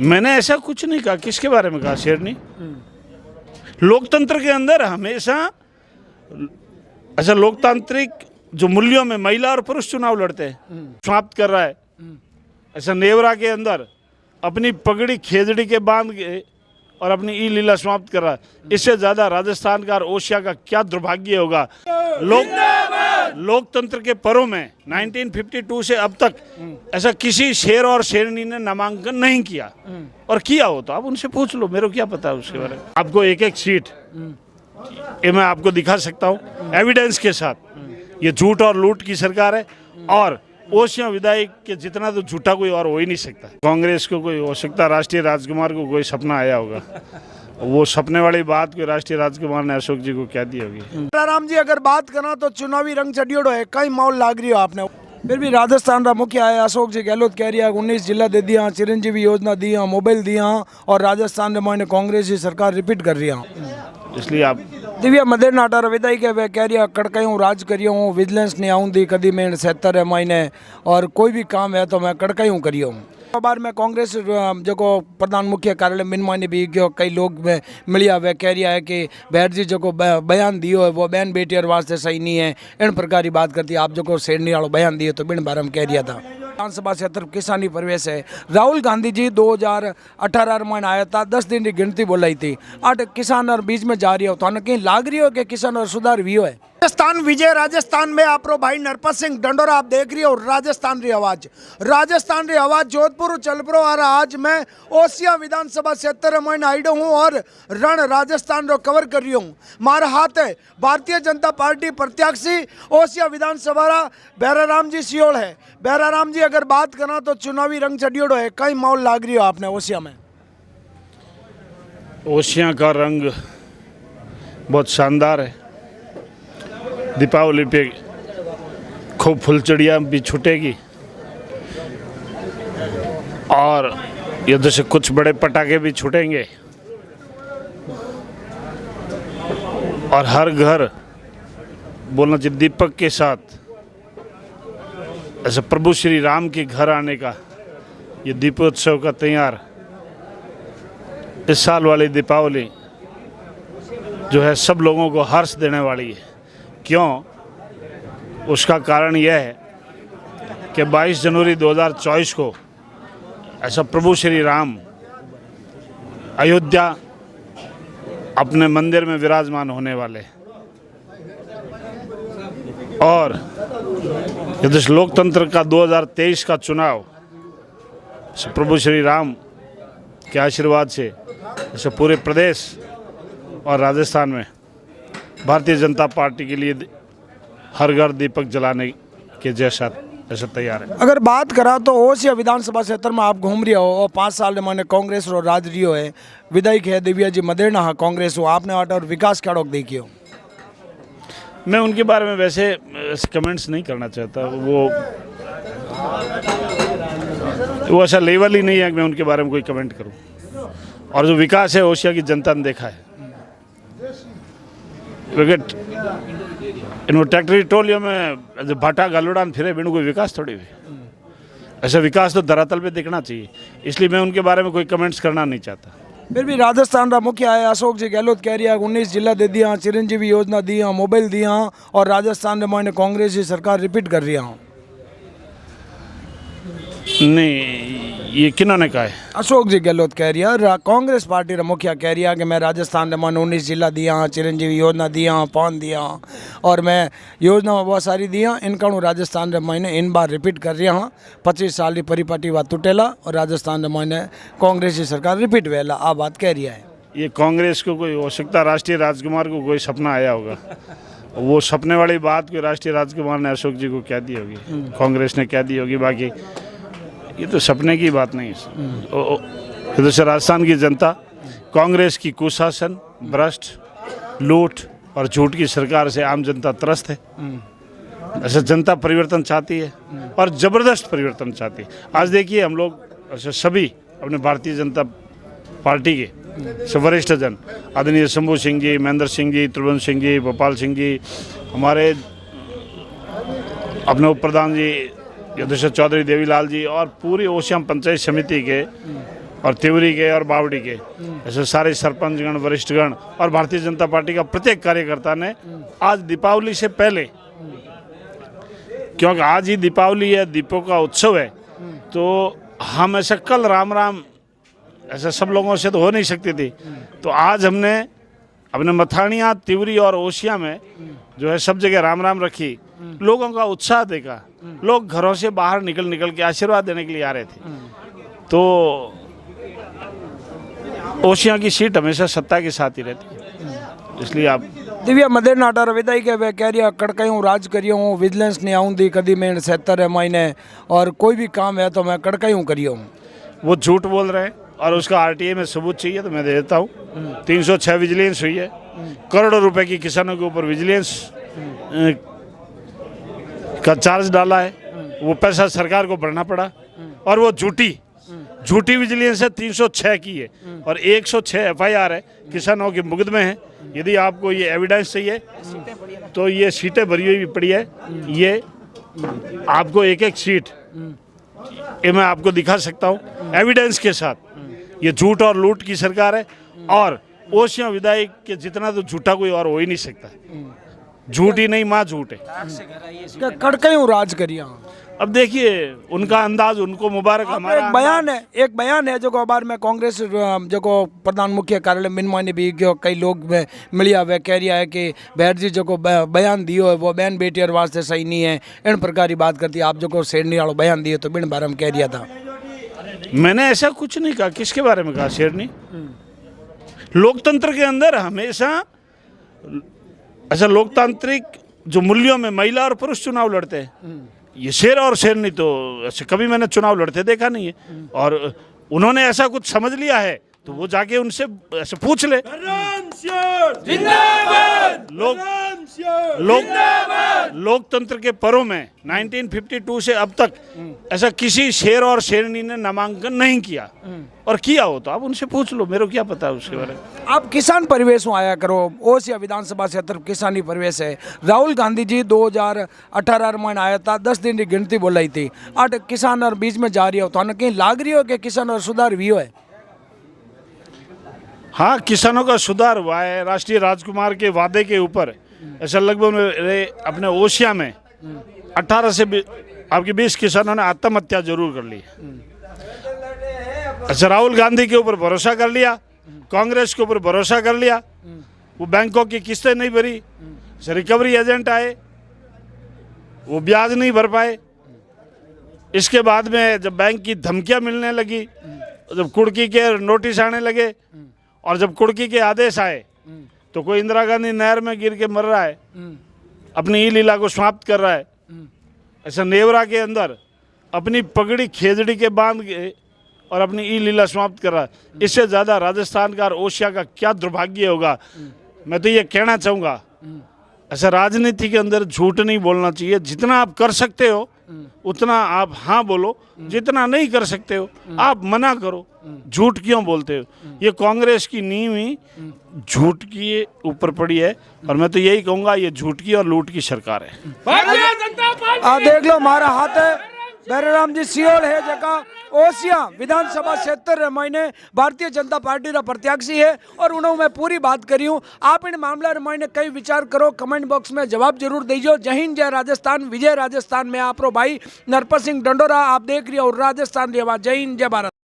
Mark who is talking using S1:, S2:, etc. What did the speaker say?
S1: मैंने ऐसा कुछ नहीं कहा। किसके बारे में कहा शेरनी? लोकतंत्र के अंदर हमेशा ऐसा लोकतांत्रिक जो मूल्यों में महिला और पुरुष चुनाव लड़ते हैं, समाप्त कर रहा है। ऐसा नेवरा के अंदर अपनी पगड़ी खेजड़ी के बांध के और अपनी ई लीला समाप्त कर रहा है। इससे ज्यादा राजस्थान का और ओसिया का क्या दुर्भाग्य होगा। लोकतंत्र के पर्व में 1952 से अब तक ऐसा किसी शेर और शेरनी ने नामांकन नहीं किया, और किया हो तो आप उनसे पूछ लो, मेरे को क्या पता है उसके बारे में। आपको एक एक सीट ये मैं आपको दिखा सकता हूँ एविडेंस के साथ। ये झूठ और लूट की सरकार है, और ओसिया विधायक के जितना तो झूठा कोई और हो ही नहीं सकता। कांग्रेस को कोई हो सकता राष्ट्रीय राजकुमार को कोई सपना आया होगा, वो सपने वाली बात कोई राष्ट्रीय राजकुमार ने अशोक जी को क्या दी होगी।
S2: राम जी अगर बात करा तो चुनावी रंग चढ़ियोड़ो है, कई माहौल लाग रही हो आपने। फिर भी राजस्थान का मुखिया है अशोक जी गहलोत कह रही है 19 जिला दे दिया, चिरंजीवी योजना दिया, मोबाइल दिया, और राजस्थान में मैंने कांग्रेस की सरकार रिपीट कर रही है।
S1: इसलिए आप
S2: दिव्या मदेर नाटार विदाई के वे कह रही है कड़कायूं राज करियो हूँ, विजिलेंस नहीं आऊँगी कभी मैं 77 है महीने, और कोई भी काम है तो मैं कड़कायूं करियो हूँ। बार में कांग्रेस जो प्रधान मुख्य कार्यालय मिन मायने भी गयो, कई लोग मिलिया वे कह रहा है कि बैठ जी जो बयान दियो है वो बहन बेटियर वास्ते सही नहीं है, इन प्रकार की बात करती है। आप जो शेरनी वालों बयान दिए तो बिन बारे में कह रहा था। विधानसभा क्षेत्र किसानी परिवेश है। राहुल गांधी जी 2018 में आया था, 10 दिन की गिनती बोलाई थी। 8 किसान और बीच में जा रही हो तो कहीं लाग रही हो कि किसान और सुधार भी है। राजस्थान विजय, राजस्थान में आप भाई नरपत सिंह डंडोरा आप देख रही हो। राजस्थान री आवाज, राजस्थान री आवाज जोधपुर चल पड़ो। और आज मैं ओसिया विधानसभा क्षेत्र में आईडो हूँ और रण राजस्थान रो कवर कर रही हूँ। मारा हाथ है भारतीय जनता पार्टी प्रत्याशी ओसिया विधानसभा बैराराम जी सियोल है। बैराराम जी अगर बात करा तो चुनावी रंग चढ़ियोड़ो है, कई माहौल लाग रही हो आपने ओसिया में।
S1: ओसिया का रंग बहुत शानदार है। दीपावली पे खूब फुलचड़िया भी छूटेगी, और युद्ध से कुछ बड़े पटाखे भी छूटेंगे, और हर घर बोलना चाहिए दीपक के साथ ऐसे प्रभु श्री राम के घर आने का ये दीपोत्सव का तैयार। इस साल वाली दीपावली जो है सब लोगों को हर्ष देने वाली है। क्यों? उसका कारण यह है कि 22 जनवरी 2024 को ऐसा प्रभु श्री राम अयोध्या अपने मंदिर में विराजमान होने वाले, और यदि लोकतंत्र का 2023 का चुनाव प्रभु श्री राम के आशीर्वाद से ऐसे पूरे प्रदेश और राजस्थान में भारतीय जनता पार्टी के लिए हर घर दीपक जलाने के जैसा ऐसा तैयार है।
S2: अगर बात करा तो ओसिया विधानसभा क्षेत्र में आप घूम रहे हो और 5 साल मैंने कांग्रेस रो राज रियो है। विधायक है दिव्या जी मदेरना हाँ कांग्रेस हो, आपने और विकास क्या देखियो।
S1: मैं उनके बारे में वैसे कमेंट्स नहीं करना चाहता, वो ऐसा लेवल ही नहीं है कि मैं उनके बारे में कोई कमेंट करूं। और जो विकास है ओसिया की जनता ने देखा है। इन टेक्ट्रिटोलियो में भाटा गालुड़ान फिरे बिनु कोई विकास थोड़ी हुई। ऐसा विकास तो धरातल पे दिखना चाहिए, इसलिए मैं उनके बारे में कोई कमेंट्स करना नहीं चाहता।
S2: फिर भी राजस्थान का मुखिया है अशोक जी गहलोत कह रही है 19 जिला दे दिया, चिरंजीवी योजना दिया, मोबाइल दिया, और राजस्थान में मैंने कांग्रेस की सरकार रिपीट कर रही हूँ।
S1: नहीं, ये किन्होंने कहा है?
S2: अशोक जी गहलोत कह रही है। कांग्रेस पार्टी का मुखिया कह रही है कि मैं राजस्थान में मैंने 19 जिला दिया, चिरंजीवी योजना दिया, पान दिया, और मैं योजना बहुत सारी दिया, इनका राजस्थान में मैंने इन बार रिपीट कर रही हूँ। 25 साल की परिपाटी बात टूटेला और राजस्थान में मैंने कांग्रेस की सरकार रिपीट वेला आ बात कह रही है।
S1: ये कांग्रेस को कोई हो सकता राष्ट्रीय राजकुमार को कोई सपना आया होगा, वो सपने वाली बात कोई राष्ट्रीय राजकुमार ने अशोक जी को क्या दी होगी, कांग्रेस ने क्या दी होगी। बाकी ये तो सपने की बात नहीं है। तो राजस्थान की जनता कांग्रेस की कुशासन, भ्रष्ट, लूट और झूठ की सरकार से आम जनता त्रस्त है। ऐसा जनता परिवर्तन चाहती है और ज़बरदस्त परिवर्तन चाहती है। आज देखिए हम लोग ऐसे सभी अपने भारतीय जनता पार्टी के वरिष्ठ जन आदरणीय शंभू सिंह जी, महेंद्र सिंह जी, त्रिभुवन सिंह जी, गोपाल सिंह जी, हमारे अपने उप प्रधान जी यदुषर चौधरी, देवीलाल जी, और पूरी ओसिया पंचायत समिति के और तिवरी के और बावड़ी के, ऐसे सारे सरपंचगण, वरिष्ठगण और भारतीय जनता पार्टी का प्रत्येक कार्यकर्ता ने आज दीपावली से पहले, क्योंकि आज ही दीपावली है, दीपों का उत्सव है, तो हम ऐसा कल राम राम ऐसा सब लोगों से तो हो नहीं सकती थी, तो आज हमने अपने मथानिया, तिवरी और ओसिया में जो है सब जगह राम राम रखी। लोगों का उत्साह देखा, लोग घरों से बाहर निकल के आशीर्वाद देने के लिए आ रहे थे। तो ओसिया की सीट हमेशा सत्ता के साथ ही रहती है, इसलिए आप
S2: दिव्या मदेर नाटार विदाई के वे कह रही कड़कायूँ राज करियो हूँ, विजिलेंस नहीं आऊँगी कभी मैं 77 महीने, और कोई भी काम है तो मैं कड़कायूँ करियो हूँ।
S1: वो झूठ बोल रहे हैं और उसका आरटीए में सबूत चाहिए तो मैं दे देता हूँ। 306 विजिलेंस हुई है, करोड़ों रुपए की किसानों के ऊपर विजिलेंस का चार्ज डाला है, वो पैसा सरकार को भरना पड़ा, और वो झूठी विजिलेंस है, 306 की है और 106 एफआईआर है, किसानों के मुकदमे हैं। यदि आपको ये एविडेंस चाहिए तो ये सीटें भरी हुई पड़ी है, ये आपको एक एक सीट ये मैं आपको दिखा सकता हूँ एविडेंस के साथ। ये झूठ और लूट की सरकार है, और ओसिया विधायक के जितना तो झूठा कोई और हो ही नहीं सकता। झूठ ही नहीं, माँ झूठ है।
S2: कड़कायूँ राज करिया।
S1: अब देखिए उनका अंदाज, उनको मुबारक। हमारा
S2: एक बयान है जो बार में कांग्रेस जो प्रधान मुख्य कार्यालय मिनमा ने भी कई लोग मिलिया वे कह रहा है कि बैर जी जो बयान दियो है वो बहन बेटियर वास्ते सही नहीं है, इन प्रकार की बात करती है। आप जो शेरनी वालों बयान दिए तो बिन बारे में कह दिया था।
S1: मैंने ऐसा कुछ नहीं कहा। किसके बारे में कहा? शेरनी। लोकतंत्र के अंदर हमेशा ऐसा लोकतांत्रिक जो मूल्यों में महिला और पुरुष चुनाव लड़ते हैं, ये शेर और शेरनी तो ऐसे कभी मैंने चुनाव लड़ते देखा नहीं है। और उन्होंने ऐसा कुछ समझ लिया है तो वो जाके उनसे ऐसे पूछ ले। लोकतंत्र के पर्व में 1952 से अब तक ऐसा किसी शेर और शेरनी ने नामांकन नहीं किया, और किया हो तो आप उनसे पूछ लो, मेरे को क्या पता है उसके बारे में।
S2: आप किसान परिवेश में आया करो, ओसिया विधानसभा क्षेत्र किसानी परिवेश है। राहुल गांधी जी 2018 में आया था, 10 दिन की गिनती बोलाई थी। 8 किसान और बीच में जा रही हो तो कहीं लाग रही हो कि किसान और सुधार भी है?
S1: हाँ, किसानों का सुधार हुआ है। राष्ट्रीय राजकुमार के वादे के ऊपर ऐसा लगभग अपने ओसिया में 18 से आपके 20 किसानों ने आत्महत्या जरूर कर ली। अच्छा, राहुल गांधी के ऊपर भरोसा कर लिया, कांग्रेस के ऊपर भरोसा कर लिया, वो बैंकों की किस्तें नहीं भरी, रिकवरी एजेंट आए, वो ब्याज नहीं भर पाए। इसके बाद में जब बैंक की धमकियां मिलने लगी, जब कुर्की के नोटिस आने लगे, और जब कुर्की के आदेश आए तो कोई इंदिरा गांधी नहर में गिर के मर रहा है, अपनी ई लीला को समाप्त कर रहा है। ऐसा नेवरा के अंदर अपनी पगड़ी खेजड़ी के बांध के और अपनी ई लीला समाप्त कर रहा है। इससे ज़्यादा राजस्थान का और ओसिया का क्या दुर्भाग्य होगा। मैं तो ये कहना चाहूँगा, ऐसा राजनीति के अंदर झूठ नहीं बोलना चाहिए। जितना आप कर सकते हो उतना आप हाँ बोलो, जितना नहीं कर सकते हो आप मना करो। झूठ क्यों बोलते हो? ये कांग्रेस की नींव ही झूठ के ऊपर पड़ी है, और मैं तो यही कहूँगा ये झूठ की और लूट की सरकार है।
S2: देख लो हमारा हाथ है, बैराराम जी सियोल है जगह ओसिया विधानसभा क्षेत्र मैंने भारतीय जनता पार्टी का प्रत्याशी है, और उन्होंने मैं पूरी बात करी हूँ। आप इन मामला मैंने कई विचार करो, कमेंट बॉक्स में जवाब जरूर दीजिए। जय हिंद, जय राजस्थान, विजय राजस्थान में आप भाई नरपत सिंह डंडोरा आप देख रही हो, और राजस्थान जय हिंद, जय भारत।